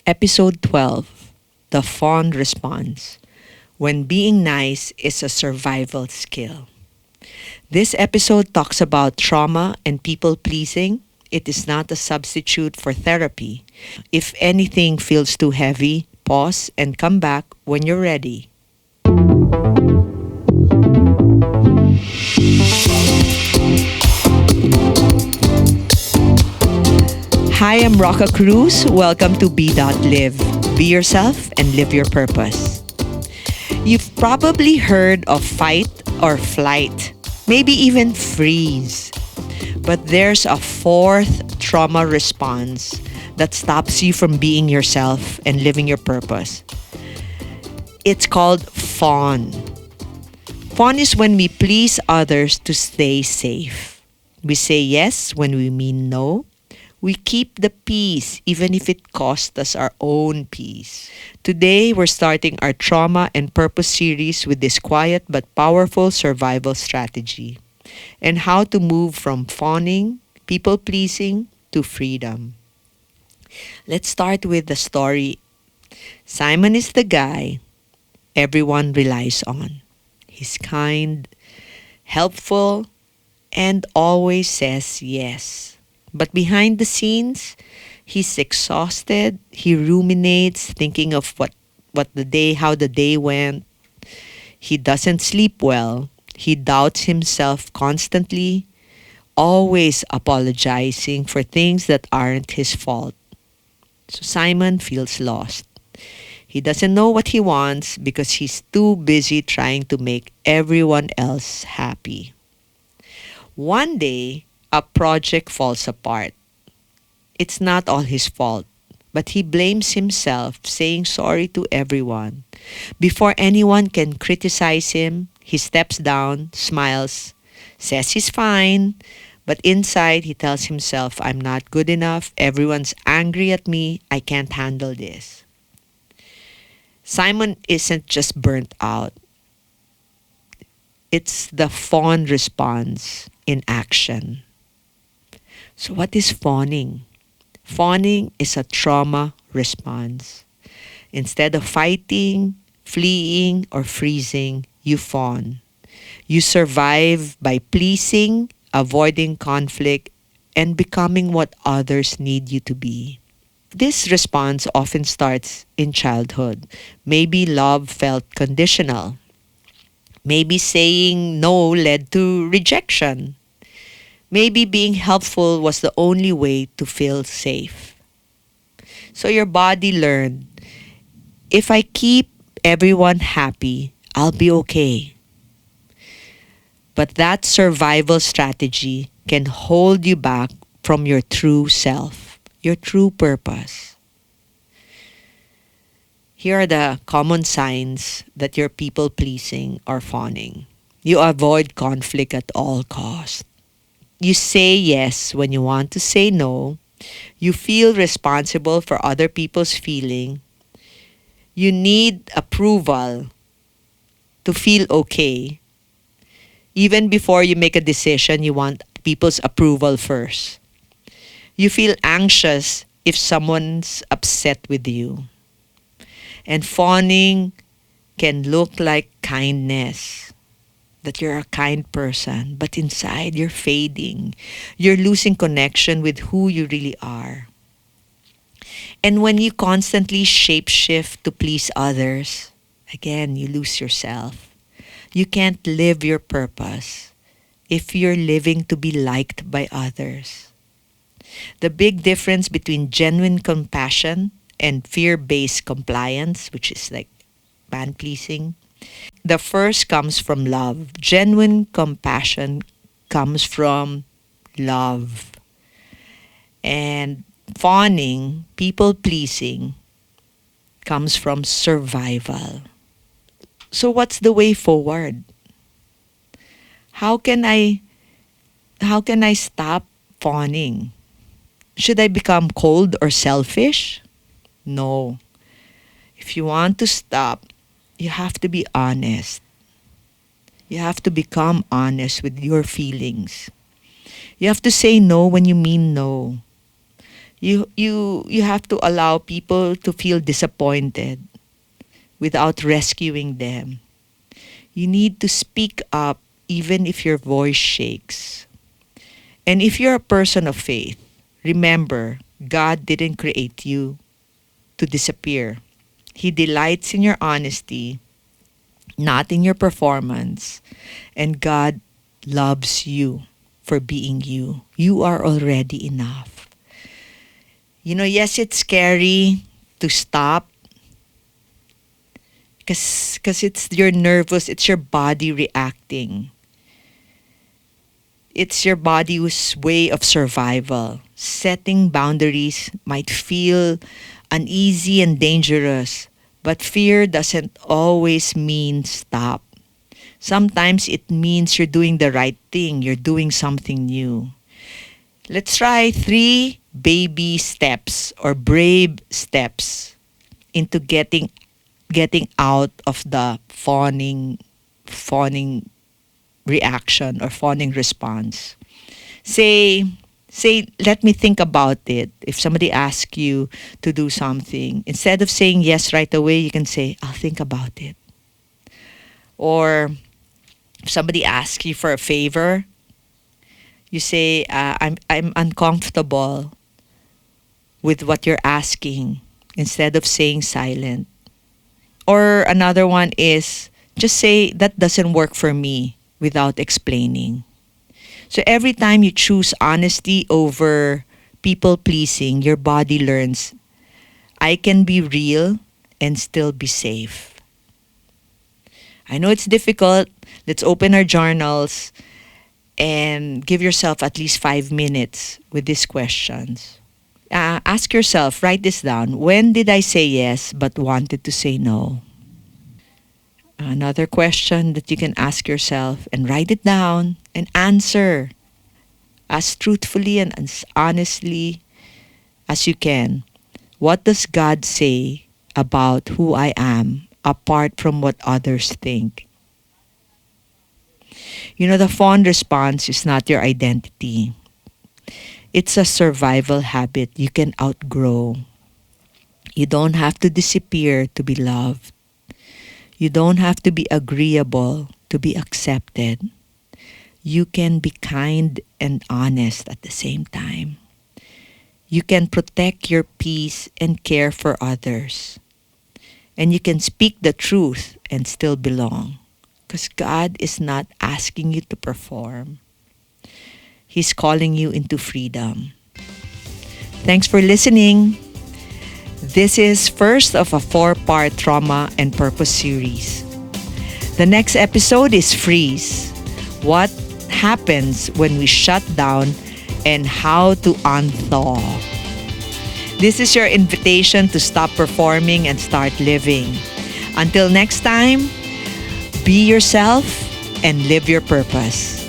Episode 12, The Fawn Response, When Being Nice is a Survival Skill. This episode talks about trauma and people pleasing. It is not a substitute for therapy. If anything feels too heavy, pause and come back when you're ready. Hi, I'm Roca Cruz. Welcome to Be.Live. Be yourself and live your purpose. You've probably heard of fight or flight, maybe even freeze. But there's a fourth trauma response that stops you from being yourself and living your purpose. It's called fawn. Fawn is when we please others to stay safe. We say yes when we mean no. We keep the peace even if it costs us our own peace. Today, we're starting our Trauma and Purpose series with this quiet but powerful survival strategy and how to move from fawning, people pleasing, to freedom. Let's start with the story. Simon is the guy everyone relies on. He's kind, helpful, and always says yes. But behind the scenes, he's exhausted. He ruminates, thinking of how the day went. He doesn't sleep well. He doubts himself constantly, always apologizing for things that aren't his fault. So Simon feels lost. He doesn't know what he wants because he's too busy trying to make everyone else happy. One day, a project falls apart. It's not all his fault, but he blames himself, saying sorry to everyone. Before anyone can criticize him, he steps down, smiles, says he's fine, but inside he tells himself, I'm not good enough, everyone's angry at me, I can't handle this. Simon isn't just burnt out. It's the fawn response in action. So what is fawning? Fawning is a trauma response. Instead of fighting, fleeing, or freezing, you fawn. You survive by pleasing, avoiding conflict, and becoming what others need you to be. This response often starts in childhood. Maybe love felt conditional. Maybe saying no led to rejection. Maybe being helpful was the only way to feel safe. So your body learned, if I keep everyone happy, I'll be okay. But that survival strategy can hold you back from your true self, your true purpose. Here are the common signs that you're people pleasing or fawning. You avoid conflict at all costs. You say yes when you want to say no. You feel responsible for other people's feeling. You need approval to feel okay. Even before you make a decision, you want people's approval first. You feel anxious if someone's upset with you. And fawning can look like kindness. That you're a kind person, but inside you're fading. You're losing connection with who you really are. And when you constantly shapeshift to please others, again, you lose yourself. You can't live your purpose if you're living to be liked by others. The big difference between genuine compassion and fear-based compliance, which is like man-pleasing, the first comes from love. Genuine compassion comes from love. And fawning, people pleasing, comes from survival. So what's the way forward? How can I stop fawning? Should I become cold or selfish? No. If you want to stop, you have to be honest. You have to become honest with your feelings. You have to say no when you mean no. You have to allow people to feel disappointed without rescuing them. You need to speak up even if your voice shakes. And if you're a person of faith, remember, God didn't create you to disappear. He delights in your honesty, not in your performance. And God loves you for being you. You are already enough. Yes, it's scary to stop because it's your nervous, it's your body reacting. It's your body's way of survival. Setting boundaries might feel uneasy and dangerous, but fear doesn't always mean stop. Sometimes it means you're doing the right thing, you're doing something new. Let's try 3 baby steps or brave steps into getting out of the fawning reaction or fawning response. Say, let me think about it. If somebody asks you to do something, instead of saying yes right away, you can say, I'll think about it. Or if somebody asks you for a favor, you say, I'm uncomfortable with what you're asking, instead of saying silent. Or another one is just say, that doesn't work for me, without explaining. So every time you choose honesty over people pleasing, your body learns, I can be real and still be safe. I know it's difficult. Let's open our journals and give yourself at least 5 minutes with these questions. Ask yourself, write this down. When did I say yes but wanted to say no? Another question that you can ask yourself and write it down and answer as truthfully and as honestly as you can. What does God say about who I am apart from what others think? The fawn response is not your identity. It's a survival habit you can outgrow. You don't have to disappear to be loved. You don't have to be agreeable to be accepted. You can be kind and honest at the same time. You can protect your peace and care for others. And you can speak the truth and still belong. Because God is not asking you to perform. He's calling you into freedom. Thanks for listening. This is first of a 4-part trauma and purpose series. The next episode is freeze. What happens when we shut down and how to unthaw. This is your invitation to stop performing and start living. Until next time, be yourself and live your purpose.